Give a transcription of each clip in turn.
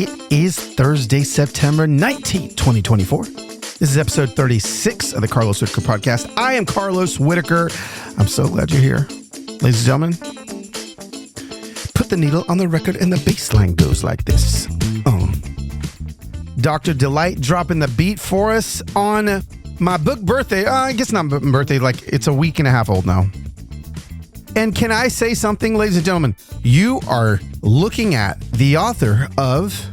It is Thursday, September 19th, 2024. This is episode 36 of the Carlos Whittaker podcast. I am Carlos Whittaker. I'm so glad you're here. Ladies and gentlemen, put the needle on the record and the bass line goes like this. Dr. Delight dropping the beat for us on my book birthday. I guess not birthday, like it's a week and a half old now. And can I say something, ladies and gentlemen? You are looking at the author of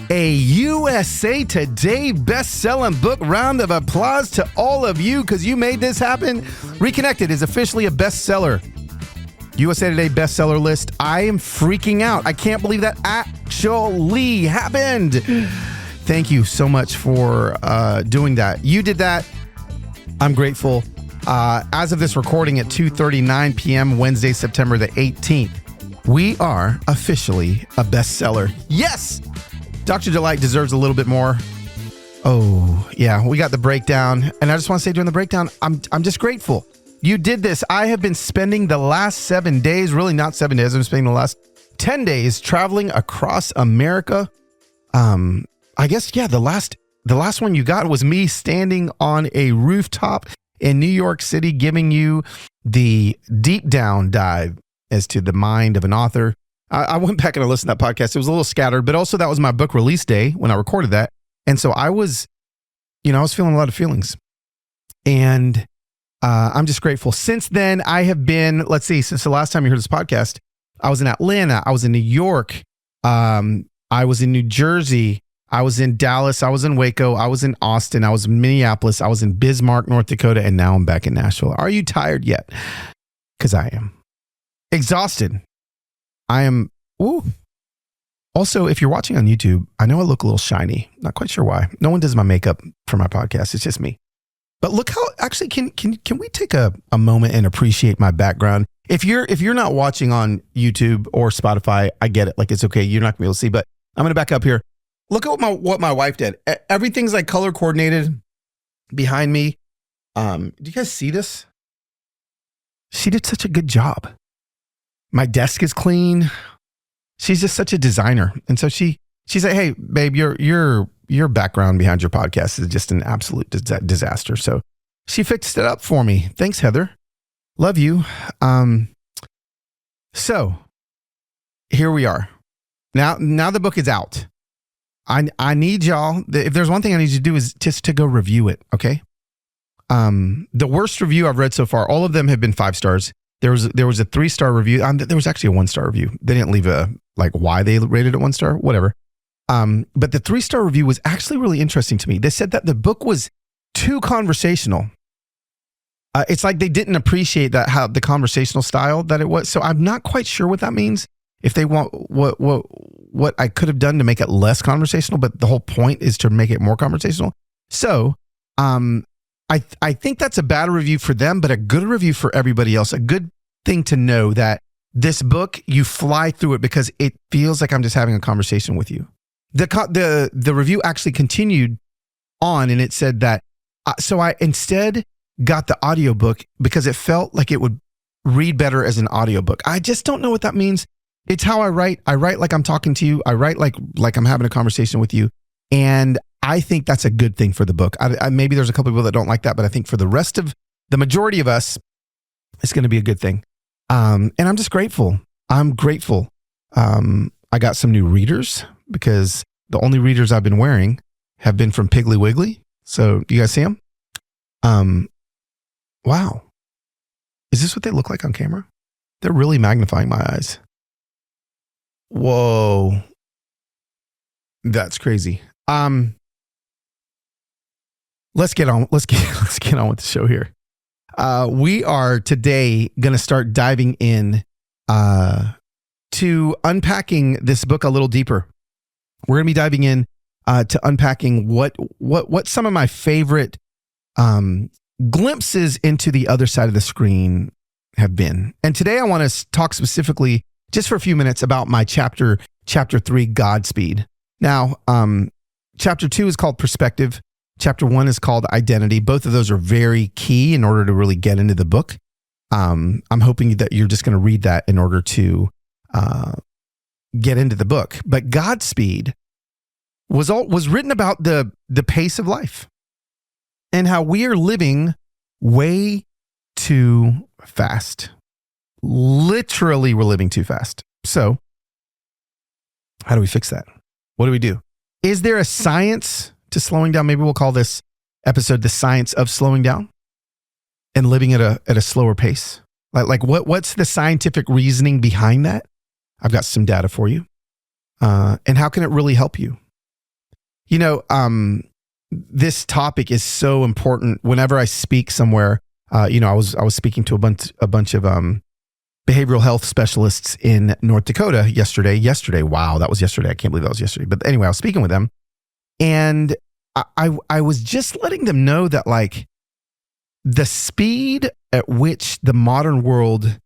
a USA Today best-selling book. Round of applause to all of you because you made this happen. Reconnected is officially a bestseller. USA Today bestseller list. I am freaking out. I can't believe that actually happened. Thank you so much for doing that. You did that. I'm grateful. As of this recording at 2:39 p.m. Wednesday, September the 18th, we are officially a bestseller. Yes! Dr. Delight deserves a little bit more. Oh, yeah, we got the breakdown. And I just want to say during the breakdown, I'm just grateful. You did this. I have been spending the last 7 days, really not 7 days, I'm spending the last 10 days traveling across America. I guess, yeah, the last one you got was me standing on a rooftop in New York City, giving you the deep down dive as to the mind of an author. I went back and I listened to that podcast. It was a little scattered, but also that was my book release day when I recorded that. And so I was feeling a lot of feelings. And I'm just grateful. Since then, I have been, since the last time you heard this podcast, I was in Atlanta, I was in New York, I was in New Jersey, I was in Dallas, I was in Waco, I was in Austin, I was in Minneapolis, I was in Bismarck, North Dakota, and now I'm back in Nashville. Are you tired yet? Because I am. Exhausted. I am. Ooh. Also, if you're watching on YouTube, I know I look a little shiny. Not quite sure why. No one does my makeup for my podcast. It's just me. But look how, actually, can we take a moment and appreciate my background? If you're not watching on YouTube or Spotify, I get it. Like, it's okay. You're not gonna be able to see, but I'm going to back up here. Look at what my wife did. Everything's like color coordinated behind me. Do you guys see this? She did such a good job. My desk is clean. She's just such a designer. And so she's like, hey, babe, your background behind your podcast is just an absolute disaster. So she fixed it up for me. Thanks, Heather. Love you. So here we are. Now the book is out. I need y'all, if there's one thing I need you to do is just to go review it, okay? The worst review I've read so far, all of them have been 5 stars. There was a 3-star review. There was actually a 1-star review. They didn't leave why they rated it 1 star, whatever. But the 3-star review was actually really interesting to me. They said that the book was too conversational. It's like they didn't appreciate how the conversational style that it was. So I'm not quite sure what that means. If they want what I could have done to make it less conversational, but the whole point is to make it more conversational. So, I think that's a bad review for them, but a good review for everybody else. A good thing to know that this book, you fly through it because it feels like I'm just having a conversation with you. The review actually continued on and it said that, so I instead got the audiobook because it felt like it would read better as an audiobook. I just don't know what that means. It's how I write. I write like I'm talking to you. I write like I'm having a conversation with you. And I think that's a good thing for the book. Maybe there's a couple people that don't like that, but I think for the rest of the majority of us, it's going to be a good thing. And I'm just grateful. I'm grateful. I got some new readers because the only readers I've been wearing have been from Piggly Wiggly. So you guys see them? Wow. Is this what they look like on camera? They're really magnifying my eyes. Whoa. That's crazy. Let's get on with the show here. We are today going to start diving in to unpacking this book a little deeper. We're going to be diving in to unpacking what some of my favorite glimpses into the other side of the screen have been. And today I want to talk specifically just for a few minutes about my chapter 3, Godspeed. Now, chapter 2 is called Perspective. Chapter 1 is called Identity. Both of those are very key in order to really get into the book. I'm hoping that you're just going to read that in order to get into the book, but Godspeed was written about the pace of life and how we are living way too fast. Literally, we're living too fast. So how do we fix that? What do we do? Is there a science to slowing down? Maybe we'll call this episode The Science of Slowing Down and living at a slower pace. Like what's the scientific reasoning behind that? I've got some data for you. And how can it really help you? You know, this topic is so important. Whenever I speak somewhere, I was speaking to a bunch of behavioral health specialists in North Dakota yesterday. Wow, that was yesterday. I can't believe that was yesterday. But anyway, I was speaking with them, and I was just letting them know that like the speed at which the modern world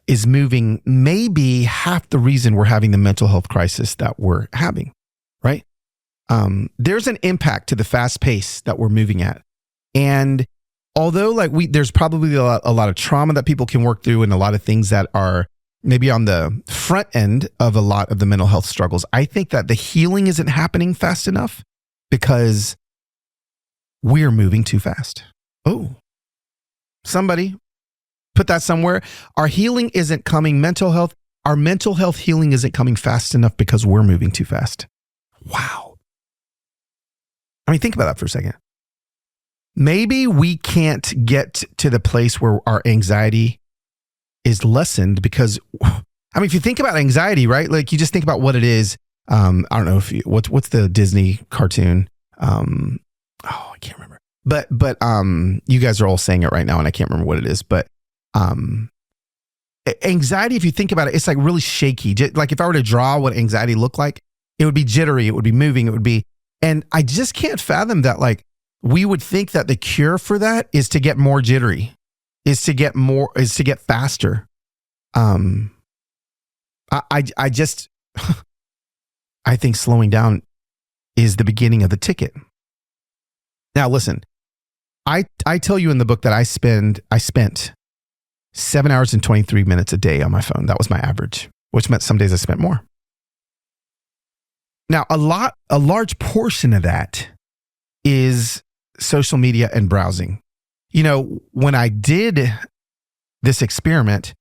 is moving may be half the reason we're having the mental health crisis that we're having, right? There's an impact to the fast pace that we're moving at. And although there's probably a lot of trauma that people can work through and a lot of things that are maybe on the front end of a lot of the mental health struggles, I think that the healing isn't happening fast enough because we're moving too fast. Oh, somebody put that somewhere. Our healing isn't coming, our mental health healing isn't coming fast enough because we're moving too fast. Wow. I mean, think about that for a second. Maybe we can't get to the place where our anxiety is lessened because, I mean, if you think about anxiety, right? Like you just think about what it is. I don't know what's the Disney cartoon? I can't remember. But you guys are all saying it right now, and I can't remember what it is. But anxiety, if you think about it, it's like really shaky. Like if I were to draw what anxiety looked like, it would be jittery, it would be moving, and I just can't fathom that. Like we would think that the cure for that is to get more jittery, is to get faster. I just I think slowing down is the beginning of the ticket. Now listen, I tell you in the book that I spent 7 hours and 23 minutes a day on my phone. That was my average, which meant some days I spent more. Now, a large portion of that is social media and browsing. You know, when I did this experiment,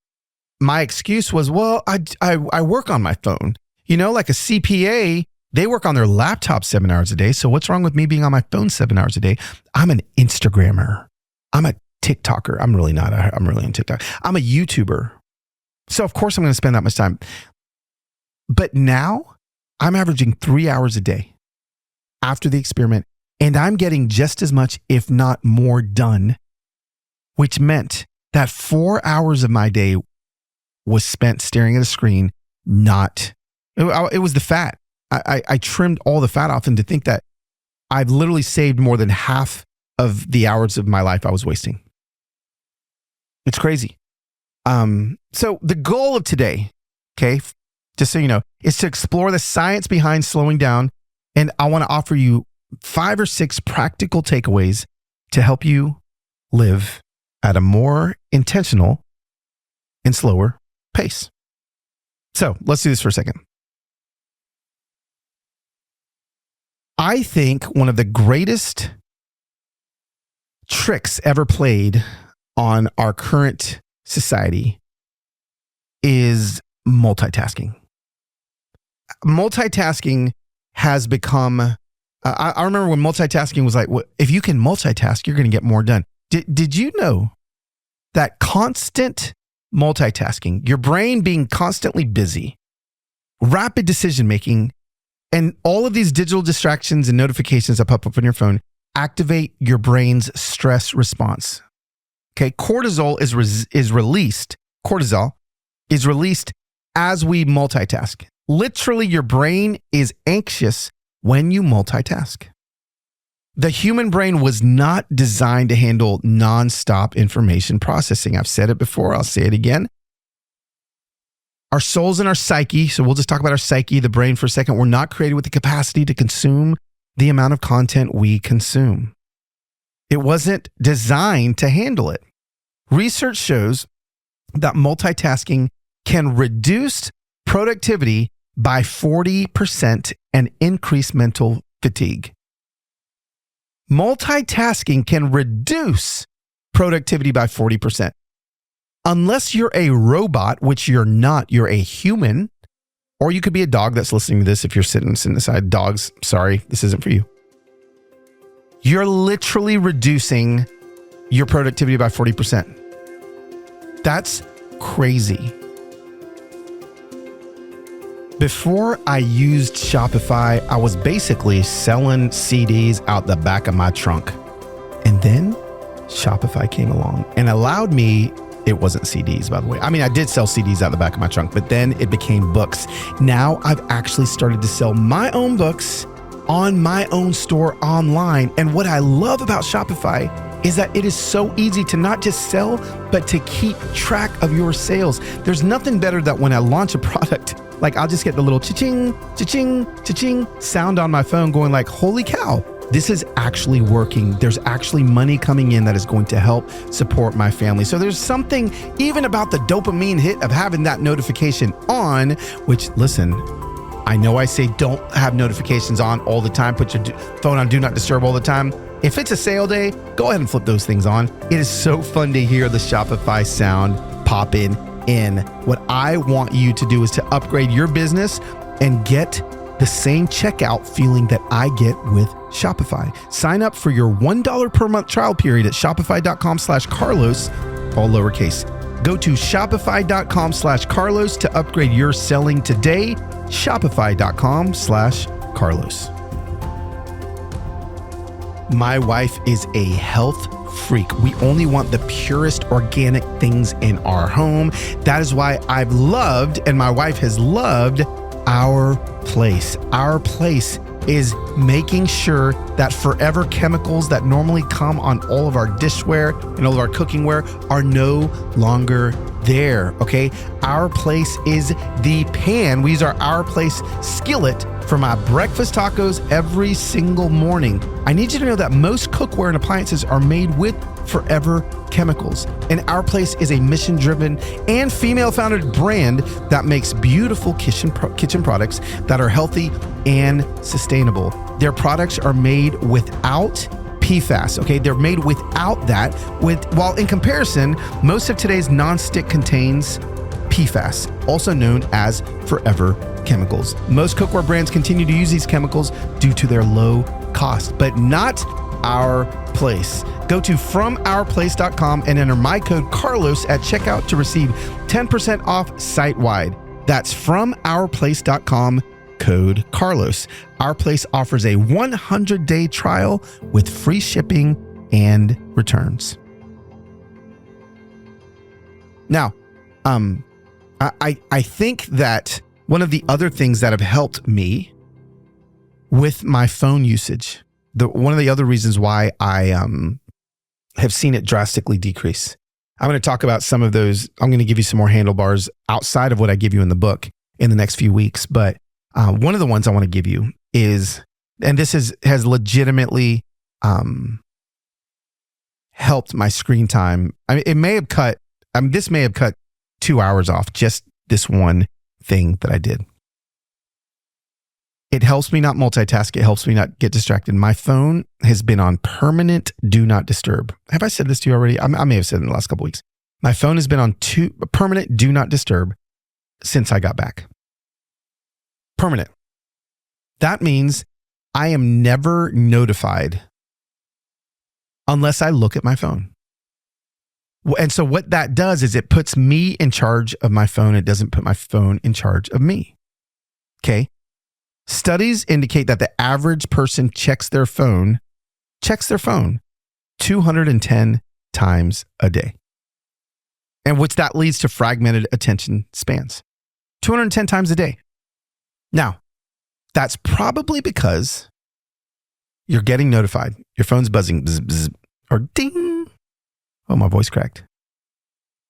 my excuse was, well, I work on my phone. You know, like a CPA, they work on their laptop 7 hours a day. So what's wrong with me being on my phone 7 hours a day? I'm an Instagrammer. I'm a TikToker. I'm really not. I'm really on TikTok. I'm a YouTuber. So of course I'm going to spend that much time. But now I'm averaging 3 hours a day after the experiment, and I'm getting just as much, if not more, done, which meant that 4 hours of my day was spent staring at a screen. It was the fat. I trimmed all the fat off, and to think that I've literally saved more than half of the hours of my life I was wasting. It's crazy. So the goal of today, okay, just so you know, is to explore the science behind slowing down. And I want to offer you 5 or 6 practical takeaways to help you live at a more intentional and slower pace. So let's do this for a second. I think one of the greatest tricks ever played on our current society is multitasking. Multitasking has become, I remember when multitasking was like, if you can multitask, you're going to get more done. Did you know that constant multitasking, your brain being constantly busy, rapid decision-making, and all of these digital distractions and notifications that pop up on your phone activate your brain's stress response. Okay, cortisol is released as we multitask. Literally, your brain is anxious when you multitask. The human brain was not designed to handle nonstop information processing. I've said it before, I'll say it again. Our souls and our psyche, so we'll just talk about our psyche, the brain for a second, we're not created with the capacity to consume the amount of content we consume. It wasn't designed to handle it. Research shows that multitasking can reduce productivity by 40% and increase mental fatigue. Multitasking can reduce productivity by 40%. Unless you're a robot, which you're not, you're a human, or you could be a dog that's listening to this if you're sitting aside. Dogs, sorry, this isn't for you. You're literally reducing your productivity by 40%. That's crazy. Before I used Shopify, I was basically selling CDs out the back of my trunk. And then Shopify came along and allowed me, it wasn't CDs, by the way. I mean, I did sell CDs out the back of my trunk, but then it became books. Now I've actually started to sell my own books on my own store online. And what I love about Shopify is that it is so easy to not just sell, but to keep track of your sales. There's nothing better than when I launch a product, like I'll just get the little cha-ching, cha-ching, cha-ching sound on my phone going like, holy cow, this is actually working. There's actually money coming in that is going to help support my family. So there's something even about the dopamine hit of having that notification on, which listen, I know I say don't have notifications on all the time. Put your phone on Do Not Disturb all the time. If it's a sale day, go ahead and flip those things on. It is so fun to hear the Shopify sound pop in. What I want you to do is to upgrade your business and get the same checkout feeling that I get with Shopify. Sign up for your $1 per month trial period at shopify.com/Carlos, all lowercase. Go to shopify.com/Carlos to upgrade your selling today. Shopify.com/Carlos. My wife is a health freak. We only want the purest organic things in our home. That is why I've loved, and my wife has loved, Our Place. Our Place is making sure that forever chemicals that normally come on all of our dishware and all of our cookingware are no longer there, okay? Our Place is the pan. We use our Place skillet for my breakfast tacos every single morning. I need you to know that most cookware and appliances are made with forever chemicals. And Our Place is a mission-driven and female-founded brand that makes beautiful kitchen products that are healthy and sustainable. Their products are made without PFAS, okay? They're made without that, while in comparison, most of today's nonstick contains PFAS, also known as forever chemicals. Most cookware brands continue to use these chemicals due to their low cost, but not Our Place. Go to FromOurPlace.com and enter my code Carlos at checkout to receive 10% off site-wide. That's FromOurPlace.com, code Carlos. Our Place offers a 100-day trial with free shipping and returns. Now, I think that one of the other things that have helped me with my phone usage, one of the other reasons why I have seen it drastically decrease. I'm going to talk about some of those. I'm going to give you some more handlebars outside of what I give you in the book in the next few weeks. But one of the ones I want to give you is, and this has legitimately helped my screen time. I mean, this may have cut 2 hours off, just this one thing that I did. It helps me not multitask. It helps me not get distracted. My phone has been on permanent Do Not Disturb. Have I said this to you already? I may have said it in the last couple of weeks. My phone has been on permanent Do Not Disturb since I got back. Permanent. That means I am never notified unless I look at my phone. And so what that does is it puts me in charge of my phone. It doesn't put my phone in charge of me. Okay. Studies indicate that the average person checks their phone 210 times a day. And which that leads to fragmented attention spans. 210 times a day. Now, that's probably because you're getting notified. Your phone's buzzing, bzz, bzz, or ding. Oh, my voice cracked.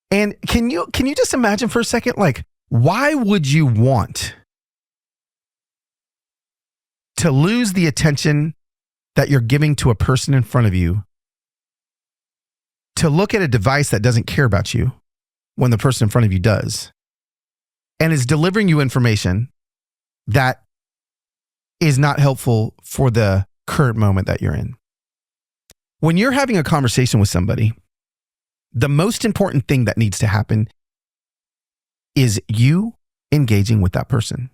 And can you just imagine for a second, like, why would you want to lose the attention that you're giving to a person in front of you, to look at a device that doesn't care about you when the person in front of you does, and is delivering you information that is not helpful for the current moment that you're in. When you're having a conversation with somebody, the most important thing that needs to happen is you engaging with that person.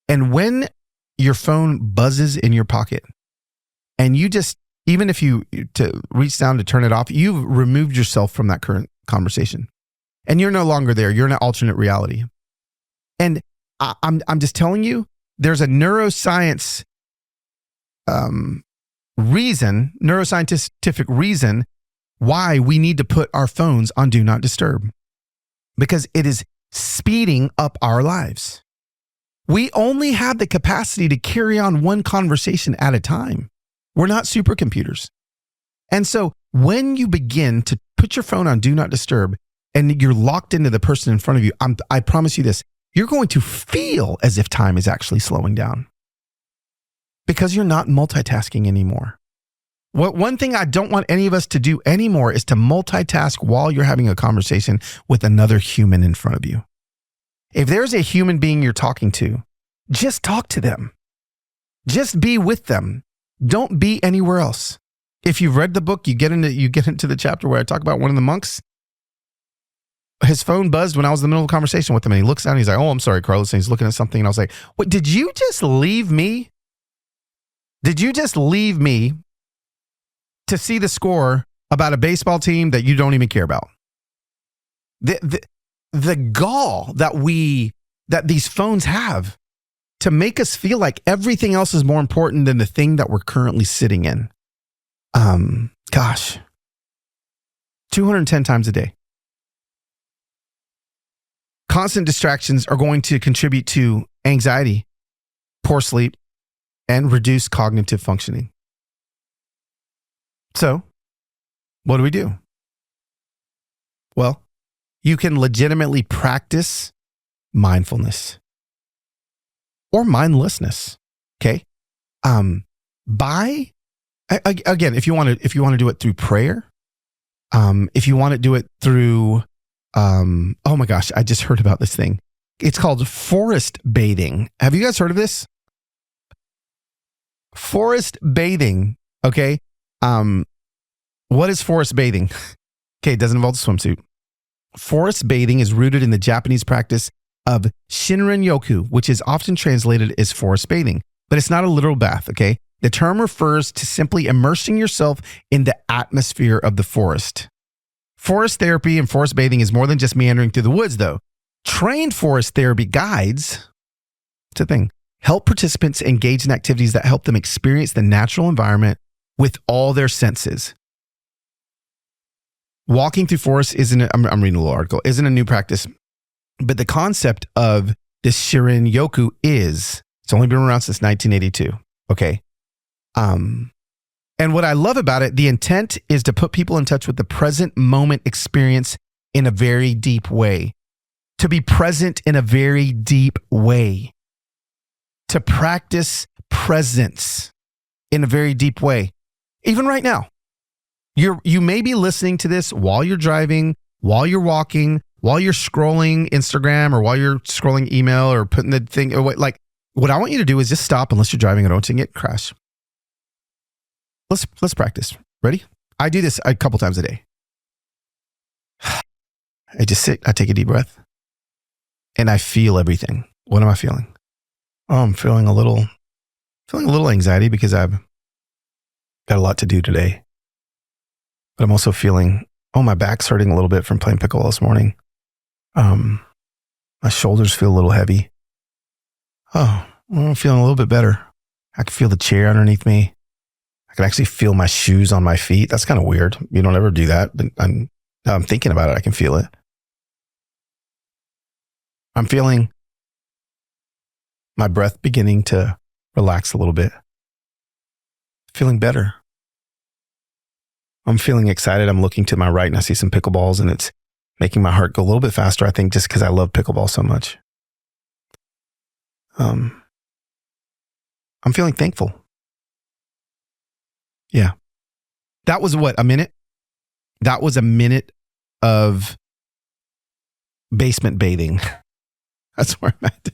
And when your phone buzzes in your pocket and you just, even if you to reach down to turn it off, you've removed yourself from that current conversation and you're no longer there. You're in an alternate reality. And I'm just telling you, there's a neuroscientific reason why we need to put our phones on Do Not Disturb, because it is speeding up our lives. We only have the capacity to carry on one conversation at a time. We're not supercomputers. And so when you begin to put your phone on Do Not Disturb and you're locked into the person in front of you, I promise you this, you're going to feel as if time is actually slowing down because you're not multitasking anymore. One thing I don't want any of us to do anymore is to multitask while you're having a conversation with another human in front of you. If there's a human being you're talking to, just talk to them. Just be with them. Don't be anywhere else. If you've read the book, you get into the chapter where I talk about one of the monks. His phone buzzed when I was in the middle of a conversation with him, and he looks down and he's like, "Oh, I'm sorry, Carlos." And he's looking at something, and I was like, "What? Did you just leave me? Did you just leave me to see the score about a baseball team that you don't even care about?" The gall that these phones have to make us feel like everything else is more important than the thing that we're currently sitting in. 210 times a day. Constant distractions are going to contribute to anxiety, poor sleep, and reduced cognitive functioning. So, what do? Well, you can legitimately practice mindfulness or mindlessness. Okay. Again, if you want to do it through prayer, if you want to do it through, oh my gosh, I just heard about this thing. It's called forest bathing. Have you guys heard of this? Forest bathing. Okay. What is forest bathing? Okay. It doesn't involve a swimsuit. Forest bathing is rooted in the Japanese practice of Shinrin-yoku, which is often translated as forest bathing, but it's not a literal bath, okay? The term refers to simply immersing yourself in the atmosphere of the forest. Forest therapy and forest bathing is more than just meandering through the woods, though. Trained forest therapy guides, it's a thing, help participants engage in activities that help them experience the natural environment with all their senses. Walking through forests I'm reading a little article, isn't a new practice, but the concept of this Shinrin-yoku it's only been around since 1982. Okay. And what I love about it, the intent is to put people in touch with the present moment experience in a very deep way. To be present in a very deep way. To practice presence in a very deep way. Even right now. You may be listening to this while you're driving, while you're walking, while you're scrolling Instagram, or while you're scrolling email, or putting the thing away. Like, what I want you to do is just stop unless you're driving. I don't want you to get crash. Let's practice. Ready? I do this a couple times a day. I just sit, I take a deep breath, and I feel everything. What am I feeling? Oh, I'm feeling a little anxiety because I've got a lot to do today. But I'm also feeling, my back's hurting a little bit from playing pickleball this morning. My shoulders feel a little heavy. Oh, I'm feeling a little bit better. I can feel the chair underneath me. I can actually feel my shoes on my feet. That's kind of weird. You don't ever do that. But now I'm thinking about it. I can feel it. I'm feeling my breath beginning to relax a little bit. Feeling better. I'm feeling excited. I'm looking to my right and I see some pickleballs, and it's making my heart go a little bit faster, I think, just because I love pickleball so much. I'm feeling thankful. Yeah. That was what, a minute? That was a minute of basement bathing. That's where I'm at.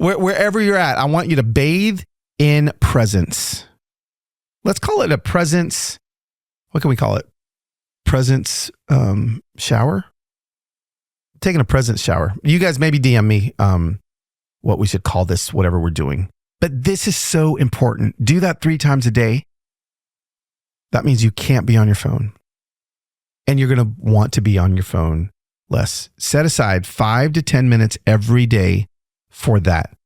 Wherever you're at, I want you to bathe in presence. Let's call it a presence. What can we call it? Presence shower? Taking a presence shower. You guys maybe DM me what we should call this, whatever we're doing. But this is so important. Do that 3 times a day. That means you can't be on your phone. And you're going to want to be on your phone less. Set aside 5 to 10 minutes every day for that,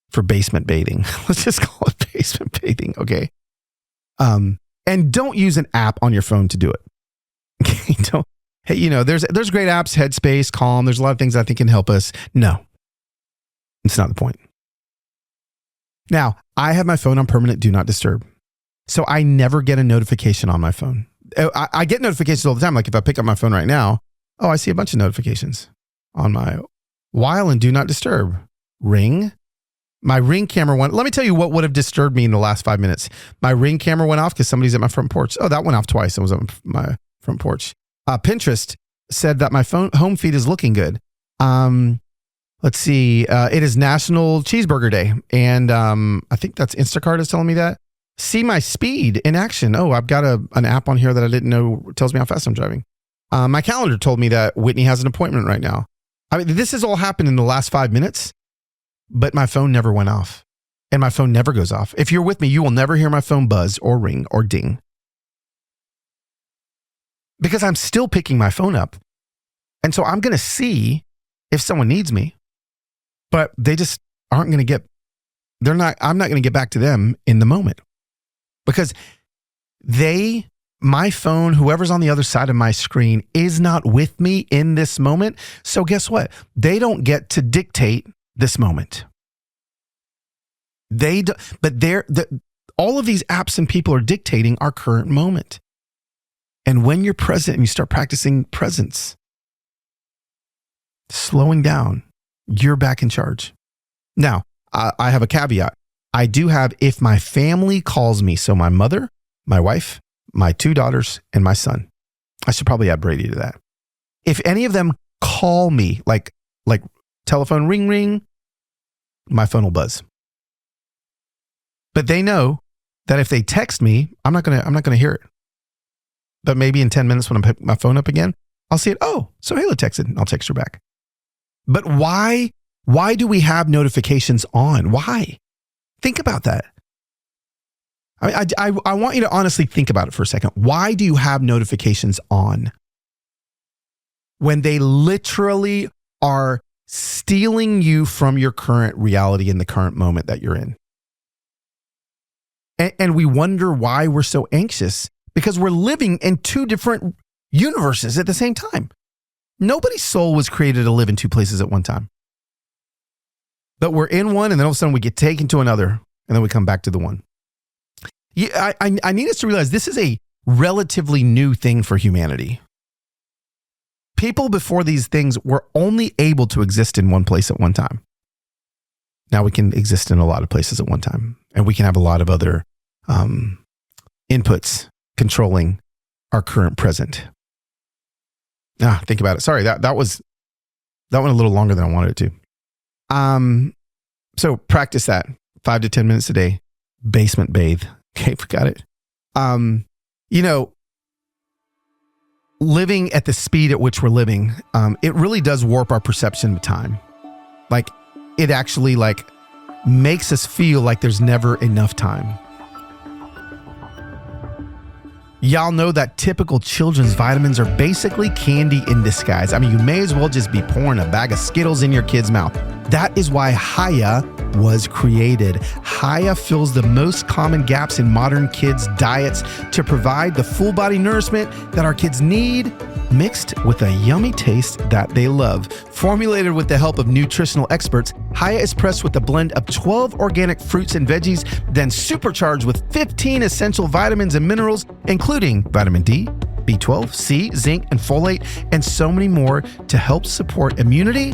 for basement bathing. Let's just call it basement bathing, okay? And don't use an app on your phone to do it. Okay, don't. Hey, you know, there's great apps, Headspace, Calm. There's a lot of things I think can help us. No, it's not the point. Now, I have my phone on permanent do not disturb. So I never get a notification on my phone. I get notifications all the time. Like if I pick up my phone right now, I see a bunch of notifications on my while in do not disturb. Ring. My Ring camera went. Let me tell you what would have disturbed me in the last 5 minutes. My Ring camera went off because somebody's at my front porch. Oh, that went off twice. It was on my front porch. Pinterest said that my home feed is looking good. Let's see. It is National Cheeseburger Day. And I think that's Instacart is telling me that. See my speed in action. Oh, I've got an app on here that I didn't know tells me how fast I'm driving. My calendar told me that Whitney has an appointment right now. I mean, this has all happened in the last 5 minutes, but my phone never went off. And my phone never goes off. If you're with me, you will never hear my phone buzz or ring or ding. Because I'm still picking my phone up. And so I'm going to see if someone needs me, but they just aren't going to I'm not going to get back to them in the moment because my phone, whoever's on the other side of my screen is not with me in this moment. So guess what? They don't get to dictate this moment. All of these apps and people are dictating our current moment. And when you're present and you start practicing presence, slowing down, you're back in charge. Now, I have a caveat. I do have, if my family calls me, so my mother, my wife, my 2 daughters, and my son. I should probably add Brady to that. If any of them call me, like telephone ring, ring, my phone will buzz. But they know that if they text me, I'm not gonna hear it. But maybe in 10 minutes when I pick my phone up again, I'll see it. Oh, so Hayla texted. I'll text her back. But why do we have notifications on? Why? Think about that. I want you to honestly think about it for a second. Why do you have notifications on? When they literally are stealing you from your current reality in the current moment that you're in. And we wonder why we're so anxious. Because we're living in 2 different universes at the same time. Nobody's soul was created to live in 2 places at one time. But we're in one, and then all of a sudden we get taken to another, and then we come back to the one. Yeah, I need us to realize this is a relatively new thing for humanity. People before these things were only able to exist in one place at one time. Now we can exist in a lot of places at one time, and we can have a lot of other inputs controlling our current present. Think about it. Sorry, that went a little longer than I wanted it to. So practice that 5 to 10 minutes a day. Basement bathe. Okay, we got it. Living at the speed at which we're living, it really does warp our perception of time. Like it actually makes us feel like there's never enough time. Y'all know that typical children's vitamins are basically candy in disguise. I mean, you may as well just be pouring a bag of Skittles in your kid's mouth. That is why Hiya was created. Hiya fills the most common gaps in modern kids' diets to provide the full body nourishment that our kids need, mixed with a yummy taste that they love. Formulated with the help of nutritional experts, Hiya is pressed with a blend of 12 organic fruits and veggies, then supercharged with 15 essential vitamins and minerals, including vitamin D, B12, C, zinc, and folate, and so many more to help support immunity,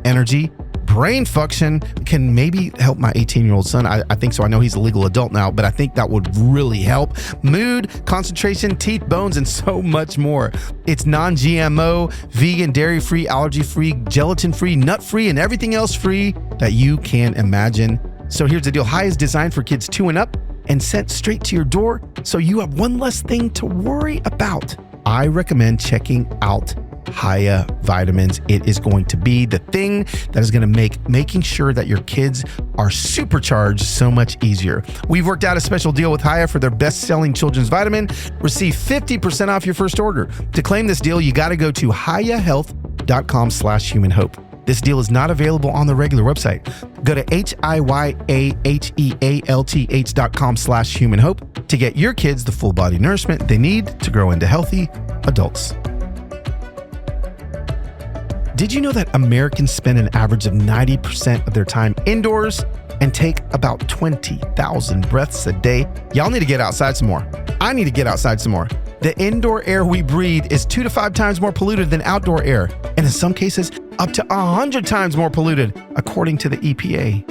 energy, brain function, can maybe help my 18-year-old son. I think so. I know he's a legal adult now, but I think that would really help. Mood, concentration, teeth, bones, and so much more. It's non-GMO, vegan, dairy-free, allergy-free, gelatin-free, nut-free, and everything else free that you can imagine. So here's the deal. Hiya is designed for kids 2 and up and sent straight to your door, so you have one less thing to worry about. I recommend checking out Hiya Vitamins. It is going to be the thing that is going to make making sure that your kids are supercharged so much easier. We've worked out a special deal with Hiya for their best-selling children's vitamin. Receive 50% off your first order. To claim this deal, you got to go to hiyahealth.com/humanhope. This deal is not available on the regular website. Go to hiyahealth.com/humanhope to get your kids the full body nourishment they need to grow into healthy adults. Did you know that Americans spend an average of 90% of their time indoors and take about 20,000 breaths a day? Y'all need to get outside some more. I need to get outside some more. The indoor air we breathe is 2 to 5 times more polluted than outdoor air, and in some cases, up to 100 times more polluted, according to the EPA.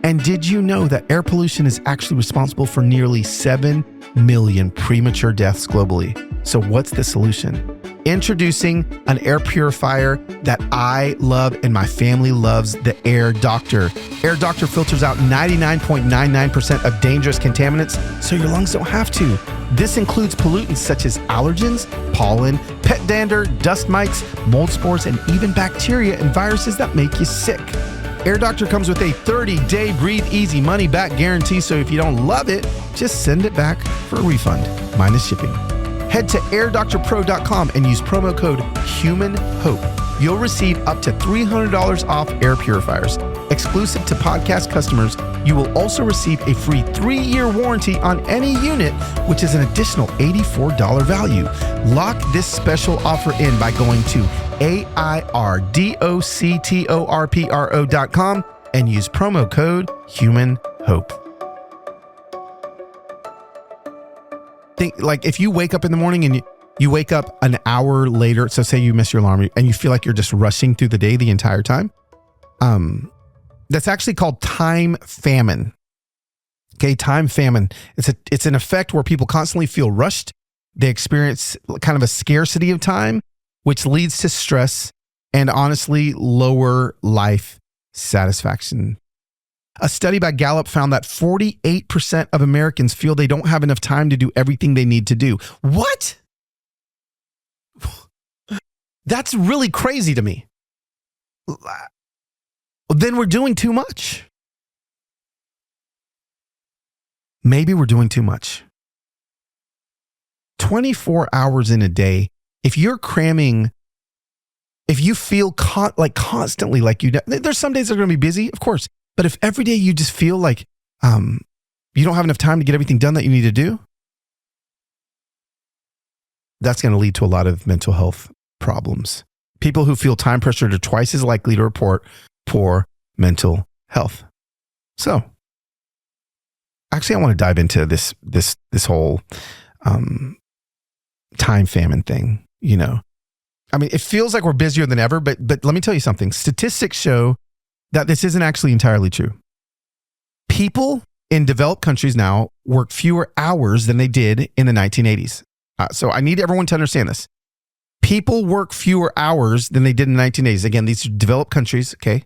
And did you know that air pollution is actually responsible for nearly 7 million premature deaths globally? So what's the solution? Introducing an air purifier that I love and my family loves, the Air Doctor. Air Doctor filters out 99.99% of dangerous contaminants, so your lungs don't have to. This includes pollutants such as allergens, pollen, pet dander, dust mites, mold spores, and even bacteria and viruses that make you sick. Air Doctor comes with a 30-day breathe easy money back guarantee, so if you don't love it, just send it back for a refund, minus shipping. Head to airdoctorpro.com and use promo code HUMANHOPE. You'll receive up to $300 off air purifiers. Exclusive to podcast customers, you will also receive a free 3-year warranty on any unit, which is an additional $84 value. Lock this special offer in by going to airdoctorpro.com and use promo code HUMANHOPE. Think, like, if you wake up in the morning and you wake up an hour later, so say you miss your alarm and you feel like you're just rushing through the day the entire time, that's actually called time famine. Okay, time famine. It's an effect where people constantly feel rushed. They experience kind of a scarcity of time, which leads to stress and honestly lower life satisfaction. A study by Gallup found that 48% of Americans feel they don't have enough time to do everything they need to do. What? That's really crazy to me. Then we're doing too much. Maybe we're doing too much. 24 hours in a day, if you're cramming, if you feel constantly like there's some days that are going to be busy, of course. But if every day you just feel like you don't have enough time to get everything done that you need to do, that's going to lead to a lot of mental health problems. People who feel time pressured are twice as likely to report poor mental health. So, actually, I want to dive into this whole time famine thing. You know, I mean, it feels like we're busier than ever, but let me tell you something. Statistics show that this isn't actually entirely true. People in developed countries now work fewer hours than they did in the 1980s. So I need everyone to understand this. People work fewer hours than they did in the 1980s. Again, these are developed countries, okay?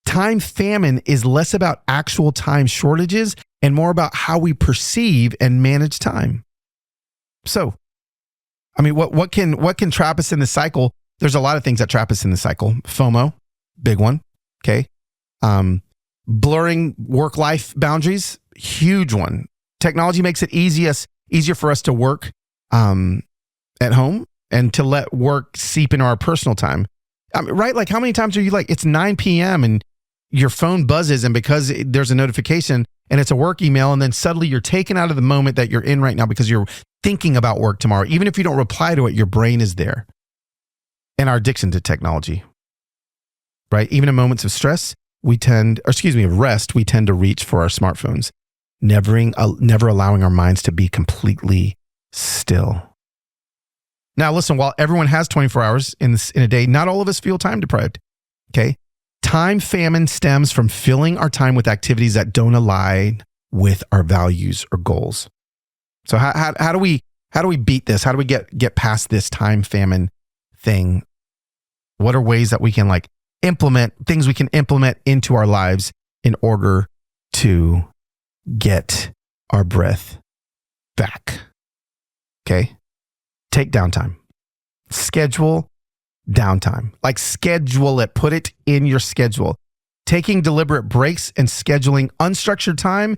Time famine is less about actual time shortages and more about how we perceive and manage time. So, I mean, what can trap us in the cycle? There's a lot of things that trap us in the cycle. FOMO, big one. Okay. Blurring work-life boundaries, huge one. Technology makes it easier for us to work at home and to let work seep into our personal time. Right? Like, how many times are you like, it's 9 p.m. and your phone buzzes, and because there's a notification and it's a work email, and then suddenly you're taken out of the moment that you're in right now because you're thinking about work tomorrow. Even if you don't reply to it, your brain is there. And our addiction to technology. Right? Even in moments of stress, of rest, we tend to reach for our smartphones, never allowing our minds to be completely still. Now, listen, while everyone has 24 hours in a day, not all of us feel time deprived. Okay? Time famine stems from filling our time with activities that don't align with our values or goals. So how do we beat this? How do we get past this time famine thing? What are ways that we can implement things we can implement into our lives in order to get our breath back? Okay. Take downtime. Schedule downtime. Schedule it. Put it in your schedule. Taking deliberate breaks and scheduling unstructured time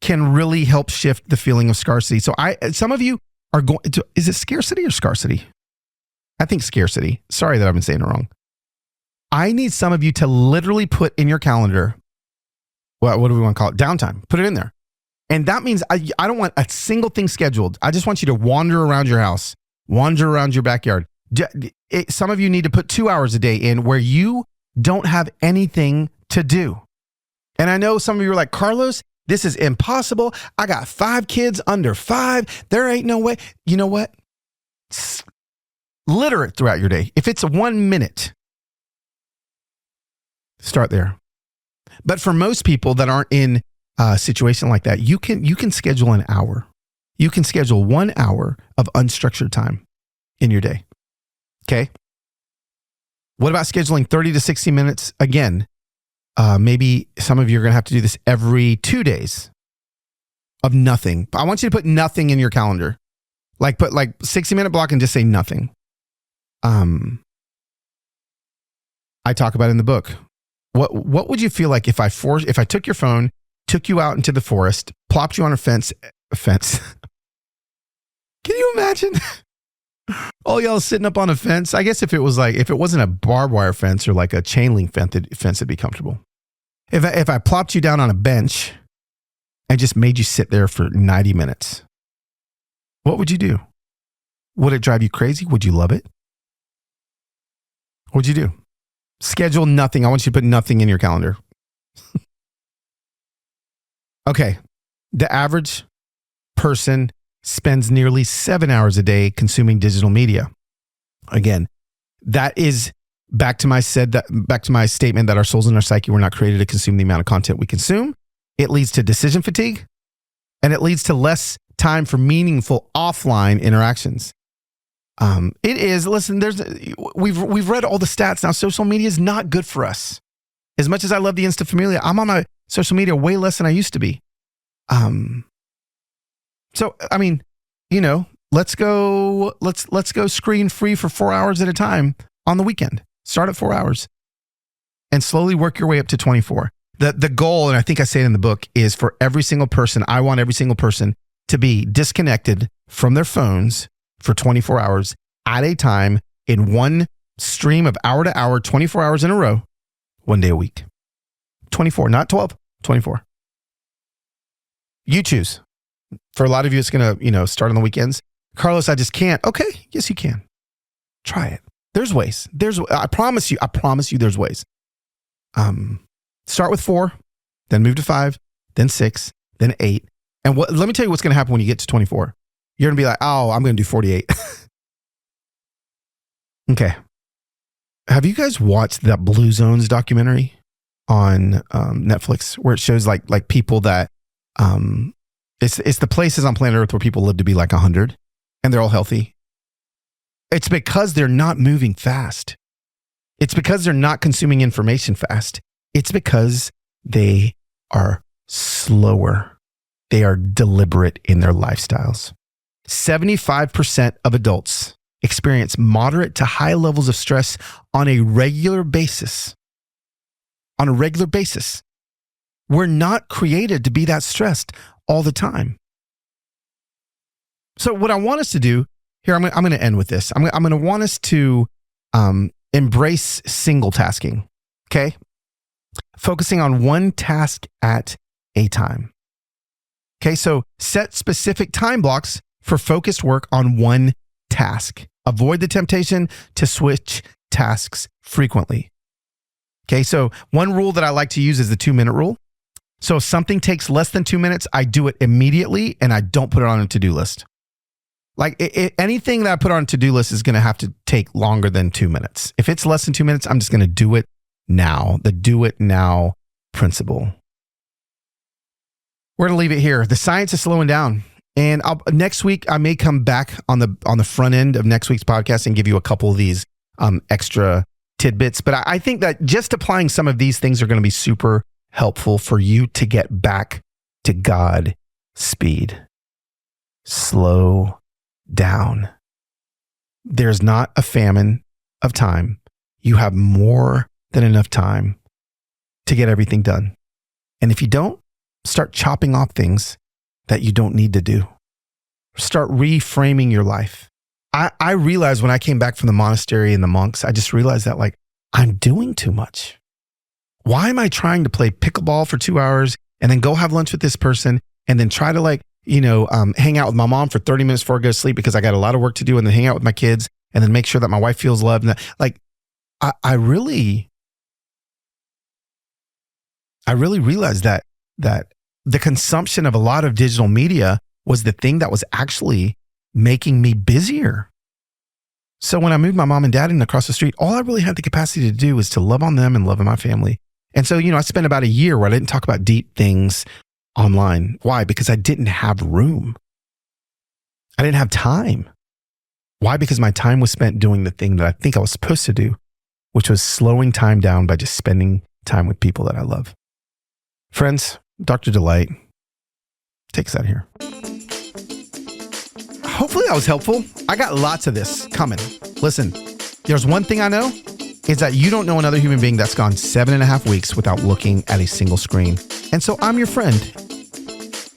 can really help shift the feeling of scarcity. So some of you are going to, is it scarcity or scarcity? I think scarcity. Sorry that I've been saying it wrong. I need some of you to literally put in your calendar, what do we want to call it? Downtime. Put it in there. And that means I don't want a single thing scheduled. I just want you to wander around your house, wander around your backyard. Some of you need to put 2 hours a day in where you don't have anything to do. And I know some of you are like, Carlos, this is impossible. I got 5 kids under 5. There ain't no way. You know what? Litter it throughout your day. If it's 1 minute, start there. But for most people that aren't in a situation like that, you can schedule an hour. You can schedule 1 hour of unstructured time in your day. Okay. What about scheduling 30 to 60 minutes? Again, maybe some of you are going to have to do this every 2 days of nothing. I want you to put nothing in your calendar. Put 60-minute block and just say nothing. I talk about it in the book. What would you feel like if I took your phone, took you out into the forest, plopped you on a fence? Can you imagine? All y'all sitting up on a fence. I guess if it wasn't a barbed wire fence or a chain link fence, it'd be comfortable. If I plopped you down on a bench and just made you sit there for 90 minutes, what would you do? Would it drive you crazy? Would you love it? What'd you do? Schedule nothing. I want you to put nothing in your calendar. Okay. The average person spends nearly 7 hours a day consuming digital media. Again, that is back to my statement that our souls and our psyche were not created to consume the amount of content we consume. It leads to decision fatigue, and it leads to less time for meaningful offline interactions. It is, listen, we've read all the stats now. Social media is not good for us. As much as I love the Insta Familia, I'm on my social media way less than I used to be. So, I mean, let's go screen free for 4 hours at a time on the weekend. Start at 4 hours and slowly work your way up to 24. The goal, and I think I say it in the book, is for every single person, I want every single person to be disconnected from their phones for 24 hours at a time in one stream of hour to hour, 24 hours in a row, 1 day a week. 24, not 12, 24. You choose. For a lot of you, it's going to, start on the weekends. Carlos, I just can't. Okay. Yes, you can. Try it. There's ways. I promise you, there's ways. Start with 4, then move to 5, then 6, then 8. And let me tell you what's going to happen when you get to 24. You're going to be like, oh, I'm going to do 48. Okay. Have you guys watched that Blue Zones documentary on Netflix where it shows like people that it's the places on planet Earth where people live to be 100 and they're all healthy? It's because they're not moving fast. It's because they're not consuming information fast. It's because they are slower. They are deliberate in their lifestyles. 75% of adults experience moderate to high levels of stress on a regular basis. On a regular basis. We're not created to be that stressed all the time. So what I want us to do here, I'm going to end with this. I'm going to want us to embrace single tasking. Okay. Focusing on one task at a time. Okay. So set specific time blocks for focused work on one task. Avoid the temptation to switch tasks frequently. Okay. So one rule that I like to use is the 2-minute rule. So if something takes less than 2 minutes, I do it immediately and I don't put it on a to-do list. Anything that I put on a to-do list is going to have to take longer than 2 minutes. If it's less than 2 minutes, I'm just going to do it now, the do it now principle. We're going to leave it here. The science is slowing down. And next week, I may come back on the front end of next week's podcast and give you a couple of these extra tidbits. But I think that just applying some of these things are going to be super helpful for you to get back to Godspeed. Slow down. There's not a famine of time. You have more than enough time to get everything done. And if you don't, start chopping off things that you don't need to do. Start reframing your life. I realized when I came back from the monastery and the monks, I just realized that like, I'm doing too much. Why am I trying to play pickleball for 2 hours and then go have lunch with this person and then try to hang out with my mom for 30 minutes before I go to sleep because I got a lot of work to do, and then hang out with my kids and then make sure that my wife feels loved. And I really realized that the consumption of a lot of digital media was the thing that was actually making me busier. So when I moved my mom and dad in across the street, all I really had the capacity to do was to love on them and love on my family. And so, I spent about a year where I didn't talk about deep things online. Why? Because I didn't have room. I didn't have time. Why? Because my time was spent doing the thing that I think I was supposed to do, which was slowing time down by just spending time with people that I love. Friends, Dr. Delight, take us out of here. Hopefully that was helpful. I got lots of this coming. Listen, there's one thing I know is that you don't know another human being that's gone 7.5 weeks without looking at a single screen. And so I'm your friend,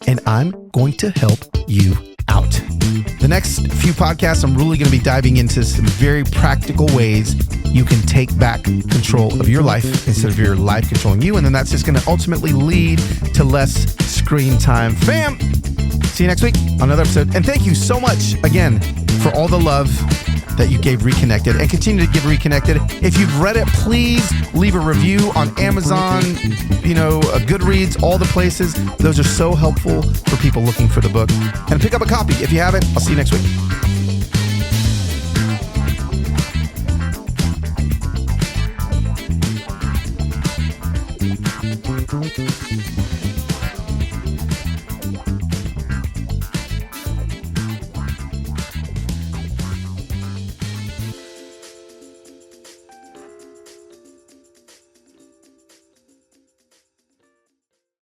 and I'm going to help you out. The next few podcasts, I'm really going to be diving into some very practical ways you can take back control of your life instead of your life controlling you. And then that's just going to ultimately lead to less screen time. Fam! See you next week on another episode. And thank you so much again for all the love that you gave Reconnected and continue to give Reconnected. If you've read it, please leave a review on Amazon, Goodreads, all the places. Those are so helpful for people looking for the book. And pick up a copy if you haven't. I'll see you next week.